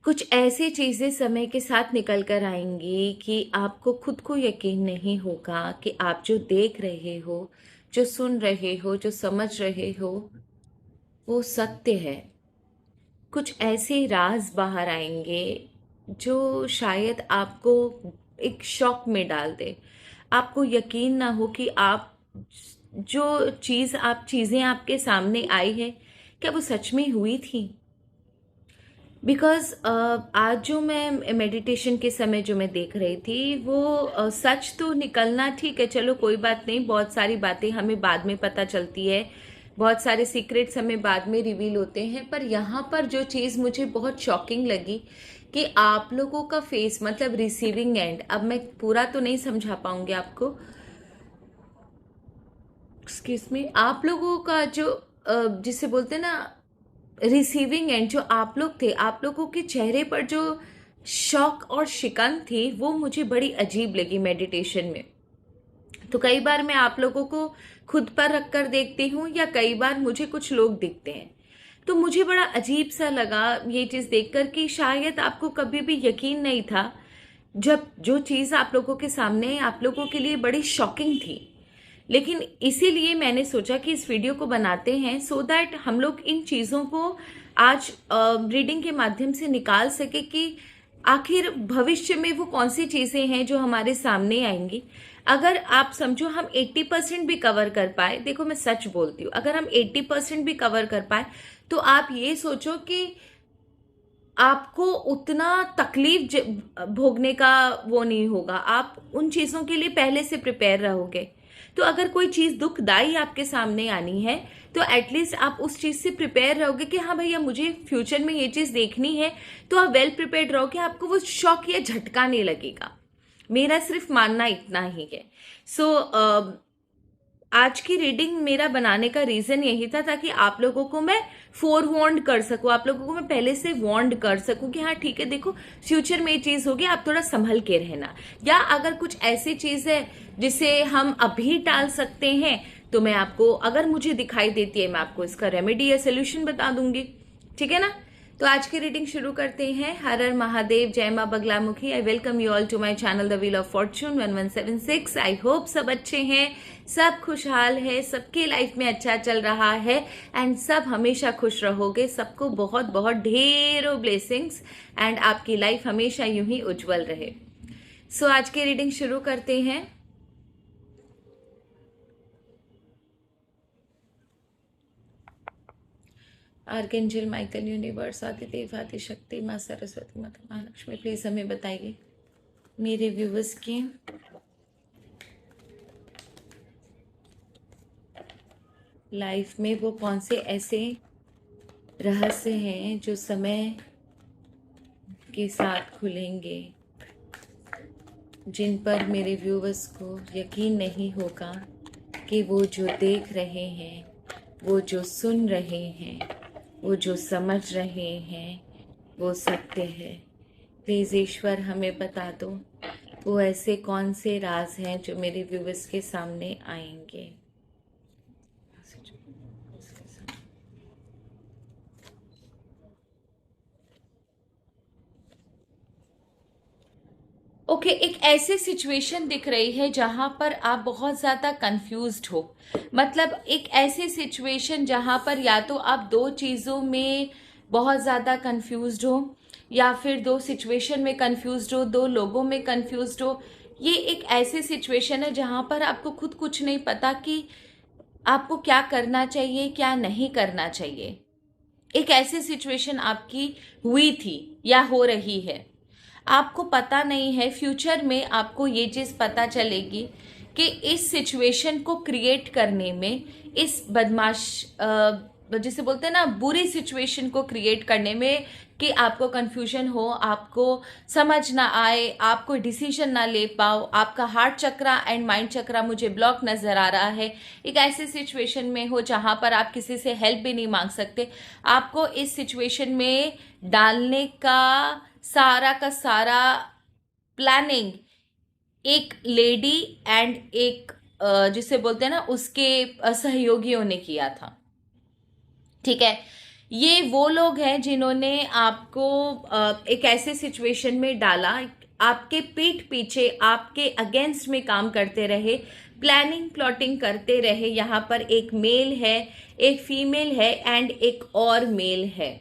कुछ ऐसी चीज़ें समय के साथ निकल कर आएंगी कि आपको खुद को यकीन नहीं होगा कि आप जो देख रहे हो, जो सुन रहे हो, जो समझ रहे हो, वो सत्य है। कुछ ऐसे राज बाहर आएंगे जो शायद आपको एक शॉक में डाल दे। आपको यकीन ना हो कि आप जो चीज़ें आपके सामने आई है, क्या वो सच में हुई थी। बिकॉज आज जो मैं मेडिटेशन के समय जो मैं देख रही थी वो सच तो निकलना ठीक है, चलो कोई बात नहीं, बहुत सारी बातें हमें बाद में पता चलती है, बहुत सारे सीक्रेट्स हमें बाद में रिवील होते हैं। पर यहाँ पर जो चीज़ मुझे बहुत शॉकिंग लगी कि आप लोगों का फेस, मतलब रिसीविंग एंड, अब मैं पूरा तो नहीं समझा पाऊंगी आपको, एक्सक्यूज मी, आप लोगों का जो जिसे बोलते हैं ना रिसीविंग एंड, जो आप लोग थे, आप लोगों के चेहरे पर जो शॉक और शिकन थी वो मुझे बड़ी अजीब लगी मेडिटेशन में। तो कई बार मैं आप लोगों को खुद पर रख कर देखती हूँ या कई बार मुझे कुछ लोग दिखते हैं, तो मुझे बड़ा अजीब सा लगा ये चीज़ देखकर कि शायद आपको कभी भी यकीन नहीं था। जब जो चीज़ आप लोगों के सामने है, आप लोगों के लिए बड़ी शॉकिंग थी। लेकिन इसीलिए मैंने सोचा कि इस वीडियो को बनाते हैं सो दैट हम लोग इन चीज़ों को आज रीडिंग के माध्यम से निकाल सके कि आखिर भविष्य में वो कौन सी चीज़ें हैं जो हमारे सामने आएंगी। अगर आप समझो हम 80% भी कवर कर पाए, देखो मैं सच बोलती हूँ, अगर हम 80% भी कवर कर पाए तो आप ये सोचो कि आपको उतना तकलीफ भोगने का वो नहीं होगा, आप उन चीज़ों के लिए पहले से प्रिपेयर रहोगे। तो अगर कोई चीज़ दुखदाई आपके सामने आनी है तो एटलीस्ट आप उस चीज़ से प्रिपेयर रहोगे कि हाँ भैया मुझे फ्यूचर में ये चीज़ देखनी है, तो आप वेल प्रिपेयर्ड रहोगे, आपको वो शॉक या झटका नहीं लगेगा। मेरा सिर्फ मानना इतना ही है। सो आज की रीडिंग मेरा बनाने का रीजन यही था ताकि आप लोगों को मैं फोर वॉन्ड कर सकूं, आप लोगों को मैं पहले से वॉन्ड कर सकूं कि हाँ ठीक है, देखो फ्यूचर में ये चीज होगी, आप थोड़ा संभल के रहना। या अगर कुछ ऐसी चीज है जिसे हम अभी टाल सकते हैं तो मैं आपको, अगर मुझे दिखाई देती है, मैं आपको इसका रेमेडी या सोल्यूशन बता दूंगी। ठीक है ना। तो आज की रीडिंग शुरू करते हैं। हर हर महादेव, जय मां Baglamukhi. I welcome you all to my channel the wheel of fortune 1176। I hope सब अच्छे हैं, सब खुशहाल है, सबके लाइफ में अच्छा चल रहा है एंड सब हमेशा खुश रहोगे। सबको बहुत बहुत ढेरों ब्लेसिंग्स एंड आपकी लाइफ हमेशा यूं ही उज्जवल रहे। सो आज की रीडिंग शुरू करते हैं। आर्कएंजल माइकल, यूनिवर्स, आदिदेव, आदिशक्ति, माँ सरस्वती, माता महालक्ष्मी, प्लीज हमें बताइए मेरे व्यूवर्स की लाइफ में वो कौन से ऐसे रहस्य हैं जो समय के साथ खुलेंगे, जिन पर मेरे व्यूवर्स को यकीन नहीं होगा कि वो जो देख रहे हैं, वो जो सुन रहे हैं, वो जो समझ रहे हैं वो सत्य है। प्लीज़ ईश्वर हमें बता दो वो ऐसे कौन से राज हैं जो मेरे व्यूवर्स के सामने आएंगे। ओके, एक ऐसी सिचुएशन दिख रही है जहां पर आप बहुत ज़्यादा कंफ्यूज्ड हो। मतलब एक ऐसी सिचुएशन जहां पर या तो आप दो चीज़ों में बहुत ज़्यादा कंफ्यूज्ड हो या फिर दो सिचुएशन में कंफ्यूज्ड हो, दो लोगों में कंफ्यूज्ड हो। ये एक ऐसी सिचुएशन है जहां पर आपको खुद कुछ नहीं पता कि आपको क्या करना चाहिए, क्या नहीं करना चाहिए। एक ऐसी सिचुएशन आपकी हुई थी या हो रही है, आपको पता नहीं है। फ्यूचर में आपको ये चीज़ पता चलेगी कि इस सिचुएशन को क्रिएट करने में, इस बदमाश जिसे बोलते हैं ना बुरी सिचुएशन को क्रिएट करने में, कि आपको कंफ्यूजन हो, आपको समझ ना आए, आप कोई डिसीजन ना ले पाओ, आपका हार्ट चक्रा एंड माइंड चक्रा मुझे ब्लॉक नज़र आ रहा है। एक ऐसे सिचुएशन में हो जहाँ पर आप किसी से हेल्प भी नहीं मांग सकते। आपको इस सिचुएशन में डालने का सारा प्लानिंग एक लेडी एंड एक जिसे बोलते हैं ना उसके सहयोगियों ने किया था। ठीक है। ये वो लोग हैं जिन्होंने आपको एक ऐसे सिचुएशन में डाला, आपके पीठ पीछे आपके अगेंस्ट में काम करते रहे, प्लानिंग प्लॉटिंग करते रहे। यहाँ पर एक मेल है, एक फीमेल है एंड एक और मेल है,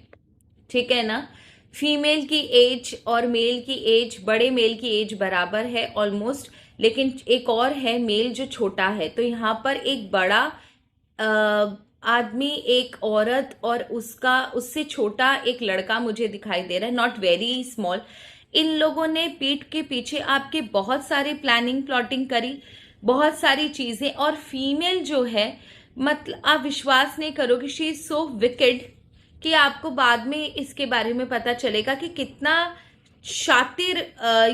ठीक है ना। फीमेल की एज और मेल की एज, बड़े मेल की एज बराबर है ऑलमोस्ट, लेकिन एक और है मेल जो छोटा है। तो यहाँ पर एक बड़ा आदमी, एक औरत और उसका उससे छोटा एक लड़का मुझे दिखाई दे रहा है, नॉट वेरी स्मॉल। इन लोगों ने पीठ के पीछे आपके बहुत सारी प्लानिंग प्लॉटिंग करी, बहुत सारी चीजें। और फीमेल जो है, मतलब आप विश्वास नहीं करोगे, शी इज सो विकेड कि आपको बाद में इसके बारे में पता चलेगा कि कितना शातिर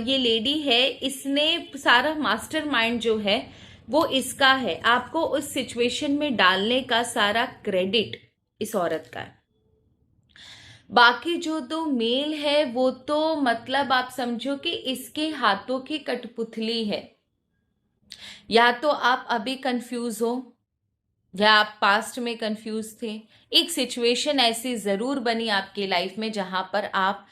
ये लेडी है। इसने सारा मास्टरमाइंड जो है वो इसका है। आपको उस सिचुएशन में डालने का सारा क्रेडिट इस औरत का है। बाकी जो दो मेल है वो तो मतलब आप समझो कि इसके हाथों की कठपुतली है। या तो आप अभी कंफ्यूज हो या आप पास्ट में कंफ्यूज थे। एक सिचुएशन ऐसी जरूर बनी आपकी लाइफ में जहां पर आप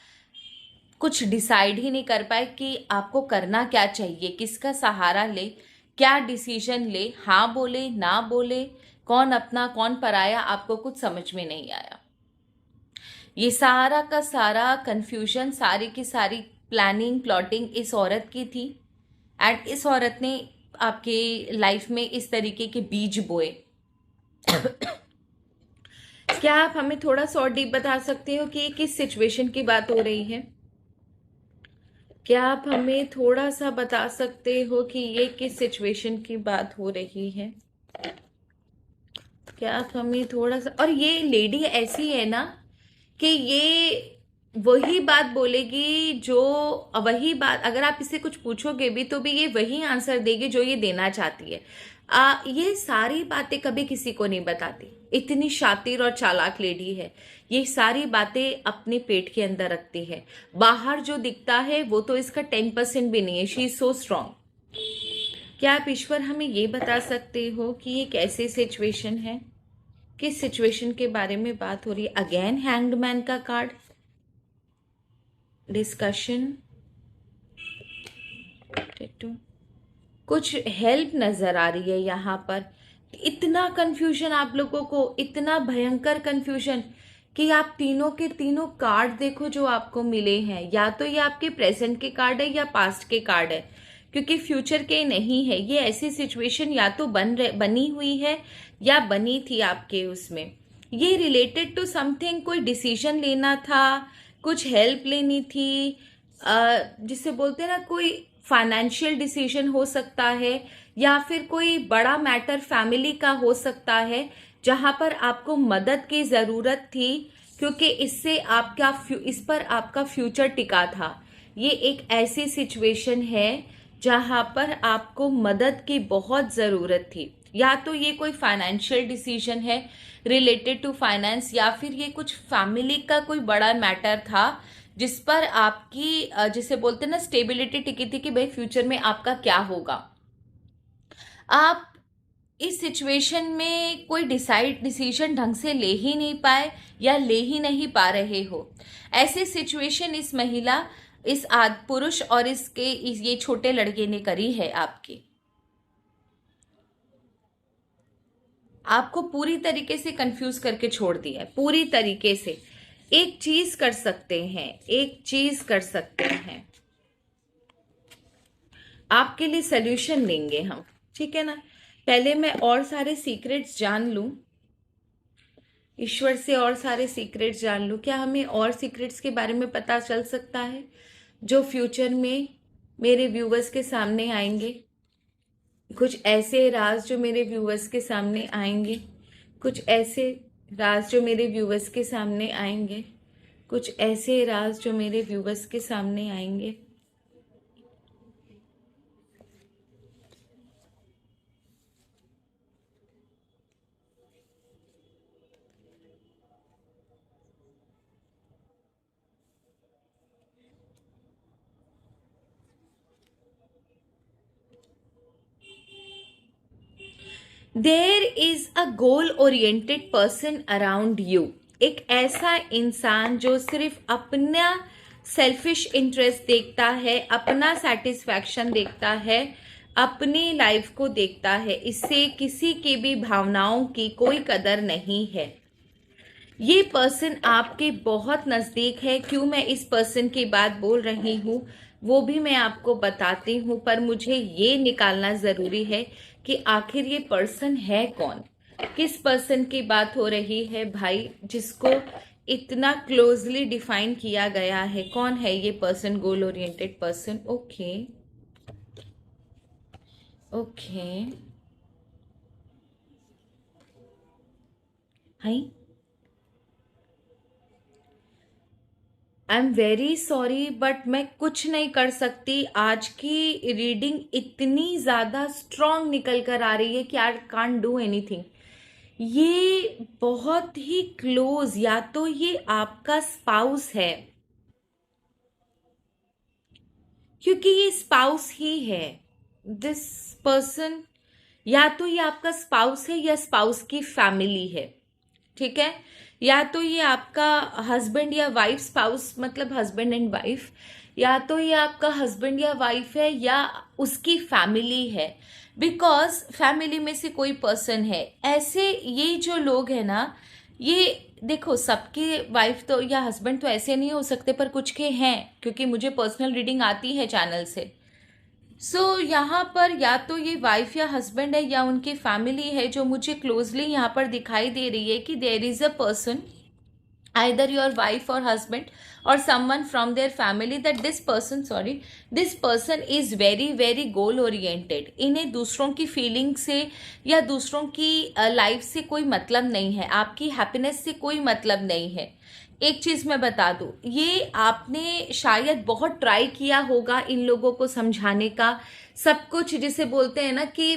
कुछ डिसाइड ही नहीं कर पाए कि आपको करना क्या चाहिए, किसका सहारा ले, क्या डिसीजन ले, हाँ बोले ना बोले, कौन अपना कौन पराया, आपको कुछ समझ में नहीं आया। ये सारा का सारा कंफ्यूजन, सारी की सारी प्लानिंग प्लॉटिंग इस औरत की थी। एंड इस औरत ने आपके लाइफ में इस तरीके के बीज बोए। क्या आप हमें थोड़ा सा और डीप बता सकते हो कि किस सिचुएशन की बात हो रही है? क्या आप हमें थोड़ा सा बता सकते हो कि ये किस सिचुएशन की बात हो रही है? क्या आप हमें थोड़ा सा, और ये लेडी ऐसी है ना कि ये वही बात बोलेगी जो, वही बात अगर आप इससे कुछ पूछोगे भी तो भी ये वही आंसर देगी जो ये देना चाहती है। ये सारी बातें कभी किसी को नहीं बताती, इतनी शातिर और चालाक लेडी है। ये सारी बातें अपने पेट के अंदर रखती है। बाहर जो दिखता है वो तो इसका 10% भी नहीं है। She is so strong. क्या आप ईश्वर हमें ये बता सकते हो कि ये कैसी सिचुएशन है, किस सिचुएशन के बारे में बात हो रही है? अगेन हैंग्ड मैन का कार्ड, डिस्कशन, कुछ हेल्प नजर आ रही है यहाँ पर। इतना कंफ्यूजन आप लोगों को, इतना भयंकर कंफ्यूजन कि आप तीनों के तीनों कार्ड देखो जो आपको मिले हैं, या तो ये आपके प्रेजेंट के कार्ड है या पास्ट के कार्ड है, क्योंकि फ्यूचर के नहीं है। ये ऐसी सिचुएशन या तो बनी हुई है या बनी थी आपके उसमें। ये रिलेटेड टू समथिंग, कोई डिसीजन लेना था, कुछ हेल्प लेनी थी, जिसे बोलते हैं ना, कोई फाइनेंशियल डिसीजन हो सकता है या फिर कोई बड़ा मैटर फैमिली का हो सकता है जहां पर आपको मदद की जरूरत थी, क्योंकि इससे आपका इस पर आपका फ्यूचर टिका था। ये एक ऐसी सिचुएशन है जहां पर आपको मदद की बहुत जरूरत थी। या तो ये कोई फाइनेंशियल डिसीजन है रिलेटेड टू फाइनेंस, या फिर ये कुछ फैमिली का कोई बड़ा मैटर था जिस पर आपकी जिसे बोलते हैं ना स्टेबिलिटी टिकी थी कि भाई फ्यूचर में आपका क्या होगा। आप इस सिचुएशन में कोई डिसीजन ढंग से ले ही नहीं पाए या ले ही नहीं पा रहे हो। ऐसी सिचुएशन इस महिला, इस पुरुष और ये छोटे लड़के ने करी है आपकी। आपको पूरी तरीके से कंफ्यूज करके छोड़ दिया है, पूरी तरीके से। एक चीज कर सकते हैं, एक चीज कर सकते हैं, आपके लिए सोल्यूशन लेंगे हम, ठीक है ना। पहले मैं और सारे सीक्रेट्स जान लूं, ईश्वर से और सारे सीक्रेट्स जान लूं। क्या हमें और सीक्रेट्स के बारे में पता चल सकता है जो फ्यूचर में मेरे व्यूवर्स के सामने आएंगे? कुछ ऐसे राज जो मेरे व्यूवर्स के सामने आएंगे, कुछ ऐसे राज जो मेरे व्यूवर्स के सामने आएंगे, कुछ ऐसे राज जो मेरे व्यूवर्स के सामने आएंगे। There is a goal oriented person around you. एक ऐसा इंसान जो सिर्फ अपना सेल्फिश इंटरेस्ट देखता है, अपना सेटिस्फैक्शन देखता है, अपनी लाइफ को देखता है, इससे किसी की भी भावनाओं की कोई कदर नहीं है। ये पर्सन आपके बहुत नज़दीक है। क्यों मैं इस पर्सन की बात बोल रही हूँ वो भी मैं आपको बताती हूँ, पर मुझे ये निकालना ज़रूरी है कि आखिर ये पर्सन है कौन, किस पर्सन की बात हो रही है भाई, जिसको इतना क्लोजली डिफाइन किया गया है। कौन है ये person? Goal oriented person. Okay okay, high, I am very sorry but मैं कुछ नहीं कर सकती। आज की रीडिंग इतनी ज़्यादा स्ट्रॉन्ग निकल कर आ रही है कि आई कांट डू एनीथिंग। ये बहुत ही क्लोज, या तो ये आपका स्पाउस है, क्योंकि ये स्पाउस ही है दिस पर्सन, या तो ये आपका स्पाउस है या स्पाउस की फैमिली है, ठीक है? या तो ये आपका हस्बैंड या वाइफ, स्पाउस मतलब हस्बैंड एंड वाइफ, या तो ये आपका हस्बैंड या वाइफ है या उसकी फैमिली है, बिकॉज फैमिली में से कोई पर्सन है। ऐसे ये जो लोग हैं ना, ये देखो सबके वाइफ तो या हस्बैंड तो ऐसे नहीं हो सकते, पर कुछ के हैं, क्योंकि मुझे पर्सनल रीडिंग आती है चैनल से। यहाँ पर या तो ये वाइफ या हस्बैंड है या उनकी फैमिली है, जो मुझे क्लोजली यहाँ पर दिखाई दे रही है कि there is a person, either your wife or husband or someone from their family, that this person is very goal oriented। इन्हें दूसरों की फीलिंग से या दूसरों की लाइफ से कोई मतलब नहीं है, आपकी हैप्पीनेस से कोई मतलब नहीं है। एक चीज मैं बता दूं, ये आपने शायद बहुत ट्राई किया होगा इन लोगों को समझाने का, सब कुछ जिसे बोलते हैं ना कि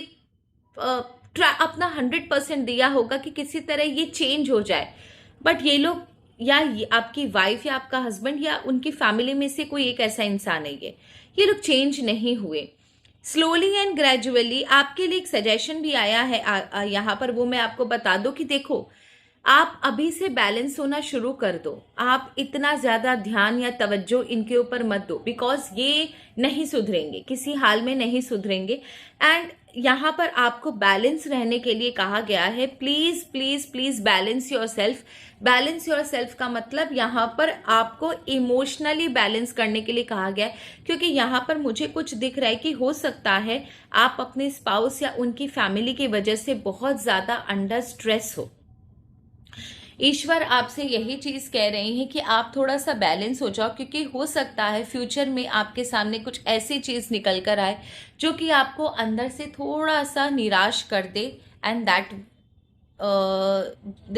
अपना 100% दिया होगा कि किसी तरह ये चेंज हो जाए, बट ये लोग या आपकी वाइफ या आपका हस्बैंड या उनकी फैमिली में से कोई एक ऐसा इंसान है, ये लोग चेंज नहीं हुए। स्लोली एंड ग्रेजुअली आपके लिए एक सजेशन भी आया है यहाँ पर, वो मैं आपको बता दूं कि देखो, आप अभी से बैलेंस होना शुरू कर दो। आप इतना ज़्यादा ध्यान या तवज्जो इनके ऊपर मत दो, बिकॉज ये नहीं सुधरेंगे, किसी हाल में नहीं सुधरेंगे। एंड यहाँ पर आपको बैलेंस रहने के लिए कहा गया है। Please please please balance your self. Balance your self का मतलब यहाँ पर आपको इमोशनली बैलेंस करने के लिए कहा गया है, क्योंकि यहाँ पर मुझे कुछ दिख रहा है कि हो सकता है आप अपने स्पाउस या उनकी फैमिली की वजह से बहुत ज़्यादा अंडर स्ट्रेस हो। ईश्वर आपसे यही चीज कह रहे हैं कि आप थोड़ा सा बैलेंस हो जाओ, क्योंकि हो सकता है फ्यूचर में आपके सामने कुछ ऐसी चीज निकल कर आए जो कि आपको अंदर से थोड़ा सा निराश कर दे। And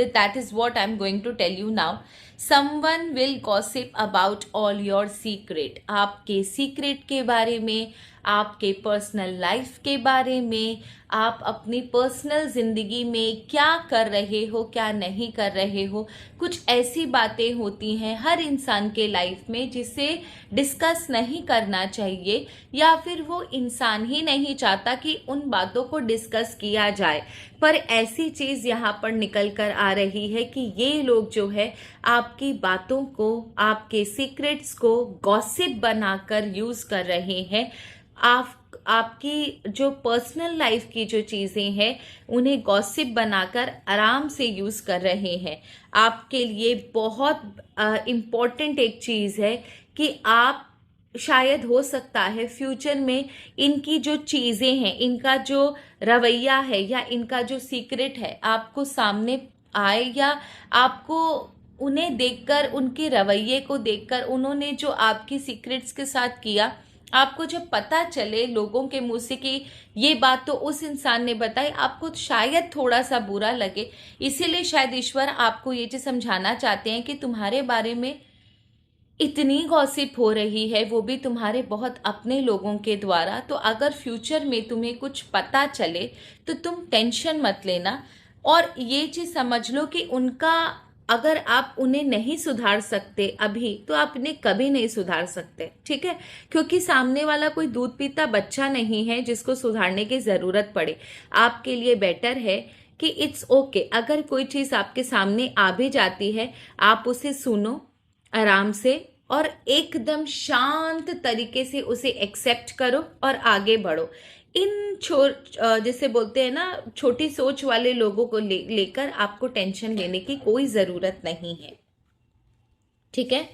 that is what I'm going to tell you now. Someone will gossip about all your secret। आपके सीक्रेट के बारे में, आपके पर्सनल लाइफ के बारे में, आप अपनी पर्सनल ज़िंदगी में क्या कर रहे हो, क्या नहीं कर रहे हो, कुछ ऐसी बातें होती हैं हर इंसान के लाइफ में जिसे डिस्कस नहीं करना चाहिए, या फिर वो इंसान ही नहीं चाहता कि उन बातों को डिस्कस किया जाए। पर ऐसी चीज़ यहाँ पर निकल कर आ रही है कि ये लोग जो है आपकी बातों को, आपके सीक्रेट्स को गॉसिप बनाकर यूज़ कर रहे हैं। आपकी जो पर्सनल लाइफ की जो चीज़ें हैं उन्हें गॉसिप बनाकर आराम से यूज़ कर रहे हैं। आपके लिए बहुत इम्पॉर्टेंट एक चीज़ है कि आप शायद, हो सकता है फ्यूचर में इनकी जो चीज़ें हैं, इनका जो रवैया है या इनका जो सीक्रेट है आपको सामने आए, या आपको उन्हें देखकर, उनके रवैये को देखकर, उन्होंने जो आपकी सीक्रेट्स के साथ किया, आपको जब पता चले लोगों के मुंह से कि ये बात तो उस इंसान ने बताई, आपको शायद थोड़ा सा बुरा लगे। इसीलिए शायद ईश्वर आपको ये चीज़ समझाना चाहते हैं कि तुम्हारे बारे में इतनी गॉसिप हो रही है, वो भी तुम्हारे बहुत अपने लोगों के द्वारा। तो अगर फ्यूचर में तुम्हें कुछ पता चले तो तुम टेंशन मत लेना, और ये चीज़ समझ लो कि उनका, अगर आप उन्हें नहीं सुधार सकते अभी, तो आप इन्हें कभी नहीं सुधार सकते, ठीक है? क्योंकि सामने वाला कोई दूध पीता बच्चा नहीं है जिसको सुधारने की ज़रूरत पड़े। आपके लिए बेटर है कि इट्स ओके अगर कोई चीज़ आपके सामने आ भी जाती है, आप उसे सुनो आराम से और एकदम शांत तरीके से उसे एक्सेप्ट करो और आगे बढ़ो। इन जैसे बोलते हैं ना, छोटी सोच वाले लोगों को लेकर आपको टेंशन लेने की कोई ज़रूरत नहीं है, ठीक है।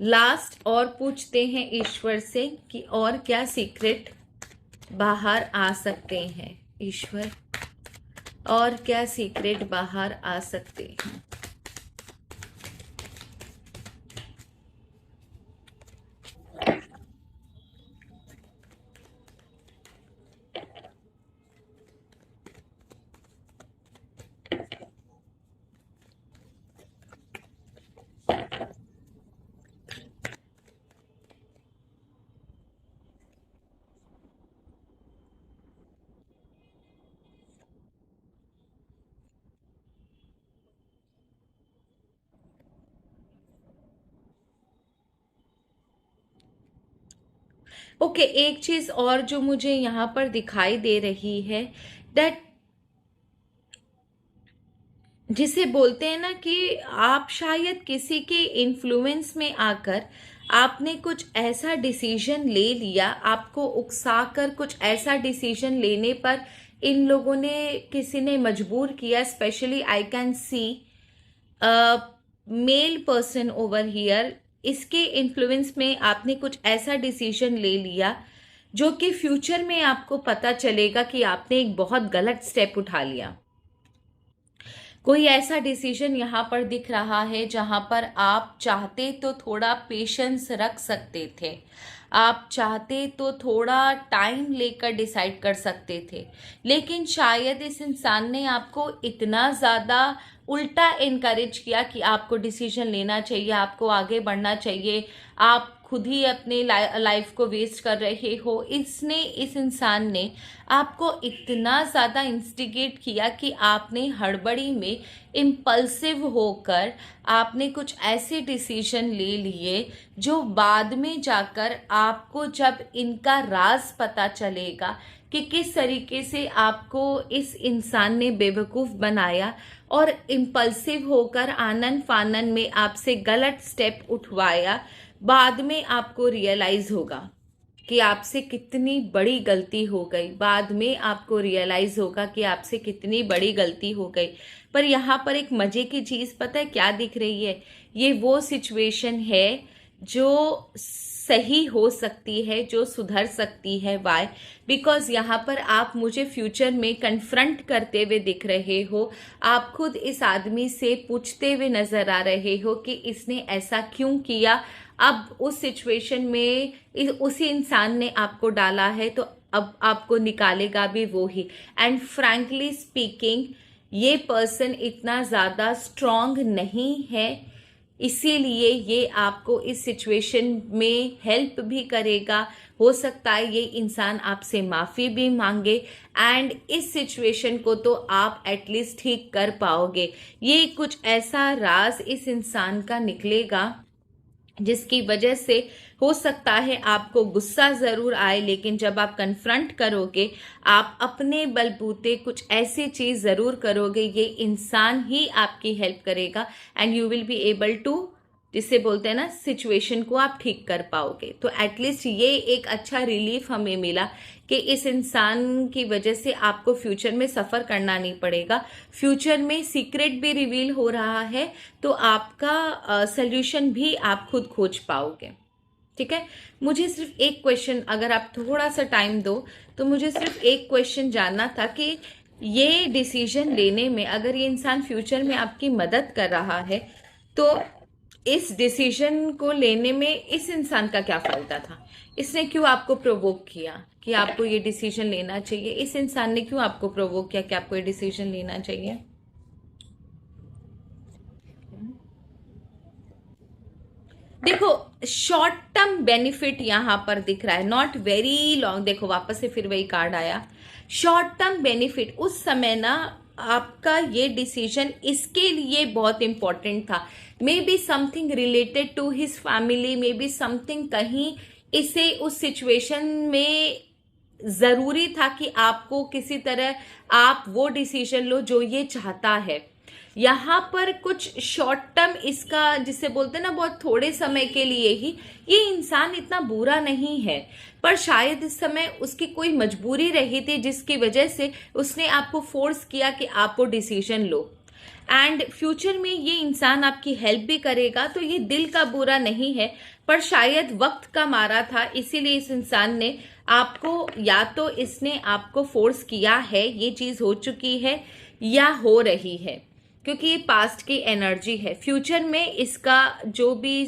लास्ट और पूछते हैं ईश्वर से कि और क्या सीक्रेट बाहर आ सकते हैं। ईश्वर, और क्या सीक्रेट बाहर आ सकते हैं। ओके, एक चीज और जो मुझे यहाँ पर दिखाई दे रही है, दैट जिसे बोलते हैं ना कि आप शायद किसी के इन्फ्लुएंस में आकर आपने कुछ ऐसा डिसीजन ले लिया, आपको उकसाकर कुछ ऐसा डिसीजन लेने पर इन लोगों ने, किसी ने मजबूर किया। Specially I can see male person over here, इसके इन्फ्लुएंस में आपने कुछ ऐसा डिसीजन ले लिया जो कि फ्यूचर में आपको पता चलेगा कि आपने एक बहुत गलत स्टेप उठा लिया। कोई ऐसा डिसीजन यहाँ पर दिख रहा है जहाँ पर आप चाहते तो थोड़ा पेशेंस रख सकते थे, आप चाहते तो थोड़ा टाइम लेकर डिसाइड कर सकते थे, लेकिन शायद इस इंसान ने आपको इतना ज़्यादा उल्टा इनकरेज किया कि आपको डिसीजन लेना चाहिए, आपको आगे बढ़ना चाहिए, आप खुद ही अपने लाइफ को वेस्ट कर रहे हो। इस इंसान ने आपको इतना ज़्यादा इंस्टिगेट किया कि आपने हड़बड़ी में इम्पल्सिव होकर आपने कुछ ऐसे डिसीजन ले लिए जो बाद में जाकर आपको जब इनका राज पता चलेगा कि किस तरीके से आपको इस इंसान ने बेवकूफ़ बनाया और इम्पल्सिव होकर आनन फानन में आपसे गलत स्टेप उठवाया, बाद में आपको रियलाइज होगा कि आपसे कितनी बड़ी गलती हो गई, बाद में आपको रियलाइज होगा कि आपसे कितनी बड़ी गलती हो गई। पर यहाँ पर एक मजे की चीज़ पता है क्या दिख रही है? ये वो सिचुएशन है जो सही हो सकती है, जो सुधर सकती है। वाई? बिकॉज यहाँ पर आप मुझे फ्यूचर में कन्फ्रंट करते हुए दिख रहे हो, आप खुद इस आदमी से पूछते हुए नजर आ रहे हो कि इसने ऐसा क्यों किया। अब उस सिचुएशन में उसी इंसान ने आपको डाला है तो अब आपको निकालेगा भी वो ही। एंड फ्रैंकली स्पीकिंग, ये पर्सन इतना ज़्यादा स्ट्रॉन्ग नहीं है, इसीलिए ये आपको इस सिचुएशन में हेल्प भी करेगा। हो सकता है ये इंसान आपसे माफ़ी भी मांगे एंड इस सिचुएशन को तो आप एटलीस्ट ठीक कर पाओगे। ये कुछ ऐसा राज इस इंसान का निकलेगा जिसकी वजह से हो सकता है आपको गुस्सा ज़रूर आए, लेकिन जब आप कन्फ्रंट करोगे, आप अपने बलबूते कुछ ऐसी चीज़ ज़रूर करोगे, ये इंसान ही आपकी हेल्प करेगा and you will be able to, जिसे बोलते हैं ना, सिचुएशन को आप ठीक कर पाओगे। तो एटलीस्ट ये एक अच्छा रिलीफ हमें मिला कि इस इंसान की वजह से आपको फ्यूचर में सफ़र करना नहीं पड़ेगा। फ्यूचर में सीक्रेट भी रिवील हो रहा है तो आपका सल्यूशन भी आप खुद खोज पाओगे। ठीक है, मुझे सिर्फ एक क्वेश्चन, अगर आप थोड़ा सा टाइम दो तो मुझे सिर्फ एक क्वेश्चन जानना था कि ये डिसीजन लेने में अगर ये इंसान फ्यूचर में आपकी मदद कर रहा है तो इस डिसीजन को लेने में इस इंसान का क्या फ़ायदा था? इसने क्यों आपको प्रोवोक किया कि आपको ये डिसीजन लेना चाहिए? इस इंसान ने क्यों आपको प्रोवोक किया कि आपको ये डिसीजन लेना चाहिए? देखो, शॉर्ट टर्म बेनिफिट यहाँ पर दिख रहा है, नॉट वेरी लॉन्ग। देखो वापस से फिर वही कार्ड आया, शॉर्ट टर्म बेनिफिट। उस समय ना आपका ये डिसीजन इसके लिए बहुत इंपॉर्टेंट था, maybe something related to his family, maybe something, कहीं इसे उस सिचुएशन में ज़रूरी था कि आपको किसी तरह आप वो डिसीजन लो जो ये चाहता है। यहाँ पर कुछ शॉर्ट टर्म इसका जिसे बोलते हैं ना बहुत थोड़े समय के लिए ही, ये इंसान इतना बुरा नहीं है, पर शायद इस समय उसकी कोई मजबूरी रही थी जिसकी वजह से उसने आपको फोर्स किया कि आप वो डिसीजन लो। एंड फ्यूचर में ये इंसान आपकी हेल्प भी करेगा, तो ये दिल का बुरा नहीं है, पर शायद वक्त का मारा था, इसीलिए इस इंसान ने आपको, या तो इसने आपको फोर्स किया है, ये चीज हो चुकी है या हो रही है, क्योंकि ये पास्ट की एनर्जी है। फ्यूचर में इसका जो भी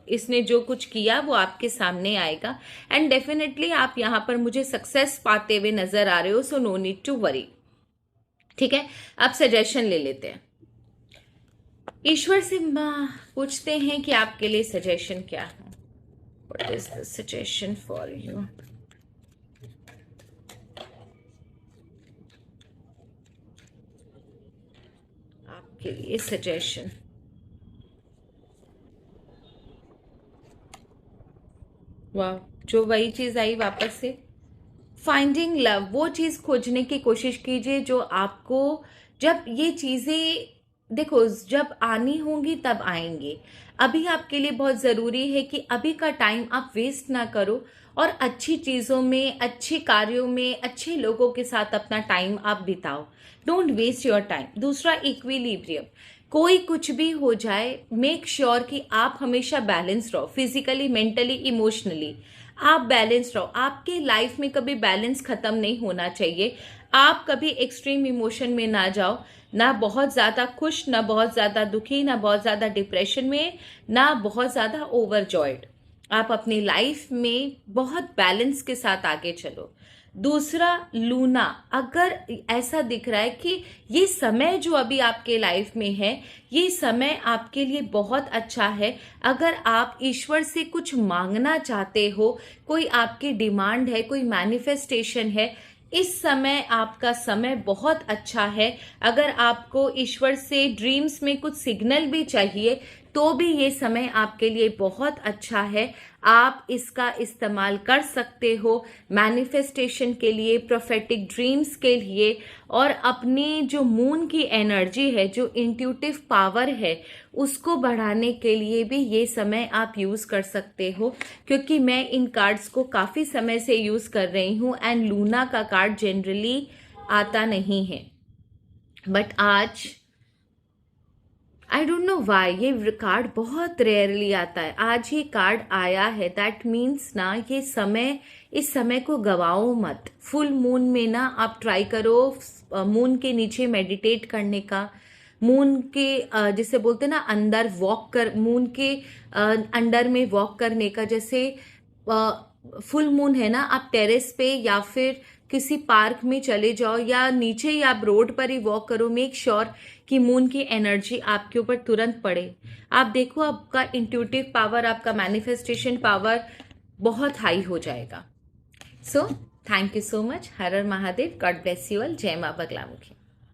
इसने जो कुछ किया वो आपके सामने आएगा, एंड डेफिनेटली आप यहाँ पर मुझे सक्सेस पाते हुए नजर आ रहे हो, so no need to worry. ठीक है, अब सजेशन ले लेते हैं। ईश्वर से पूछते हैं कि आपके लिए सजेशन क्या है। What is the suggestion for you? आपके लिए सजेशन, वाह, जो वही चीज आई वापस से, फाइंडिंग लव। वो चीज खोजने की कोशिश कीजिए जो आपको, जब ये चीजें देखो जब आनी होंगी तब आएंगी। अभी आपके लिए बहुत जरूरी है कि अभी का टाइम आप वेस्ट ना करो और अच्छी चीजों में, अच्छे कार्यों में, अच्छे लोगों के साथ अपना टाइम आप बिताओ। Don't waste your time. दूसरा, इक्विलिब्रियम। कोई कुछ भी हो जाए, मेक श्योर कि आप हमेशा बैलेंस रहो, फिजिकली, मेंटली, इमोशनली आप बैलेंस रहो। आपके लाइफ में कभी बैलेंस खत्म नहीं होना चाहिए। आप कभी एक्सट्रीम इमोशन में ना जाओ, ना बहुत ज्यादा खुश, ना बहुत ज्यादा दुखी, ना बहुत ज्यादा डिप्रेशन में, ना बहुत ज्यादा ओवरजॉयड। आप अपनी लाइफ में बहुत बैलेंस के साथ आगे चलो। दूसरा, लूना। अगर ऐसा दिख रहा है कि ये समय जो अभी आपके लाइफ में है, ये समय आपके लिए बहुत अच्छा है। अगर आप ईश्वर से कुछ मांगना चाहते हो, कोई आपकी डिमांड है, कोई मैनिफेस्टेशन है, इस समय आपका समय बहुत अच्छा है। अगर आपको ईश्वर से ड्रीम्स में कुछ सिग्नल भी चाहिए तो भी ये समय आपके लिए बहुत अच्छा है। आप इसका इस्तेमाल कर सकते हो मैनिफेस्टेशन के लिए, प्रोफेटिक ड्रीम्स के लिए, और अपनी जो मून की एनर्जी है, जो इंट्यूटिव पावर है, उसको बढ़ाने के लिए भी ये समय आप यूज कर सकते हो। क्योंकि मैं इन कार्ड्स को काफी समय से यूज कर रही हूँ एंड लूना का कार्ड जनरली आता नहीं है, बट आज आई डोंट नो वाई ये कार्ड बहुत रेयरली आता है। आज ही कार्ड आया है, दैट मीन्स ना ये समय, इस समय को गवाओ मत। फुल मून में ना आप ट्राई करो मून के नीचे मेडिटेट करने का, मून के जिसे बोलते ना अंदर वॉक कर, मून के अंडर में वॉक करने का। जैसे फुल मून है ना, आप टेरेस पे या फिर किसी पार्क में चले जाओ, या नीचे ही आप रोड पर ही वॉक करो। मेक श्योर कि मून की एनर्जी आपके ऊपर तुरंत पड़े। आप देखो आपका इंट्यूटिव पावर, आपका मैनिफेस्टेशन पावर बहुत हाई हो जाएगा। So thank you so much. Her her Mahadev. God bless you all. जय मां बगलामुखी।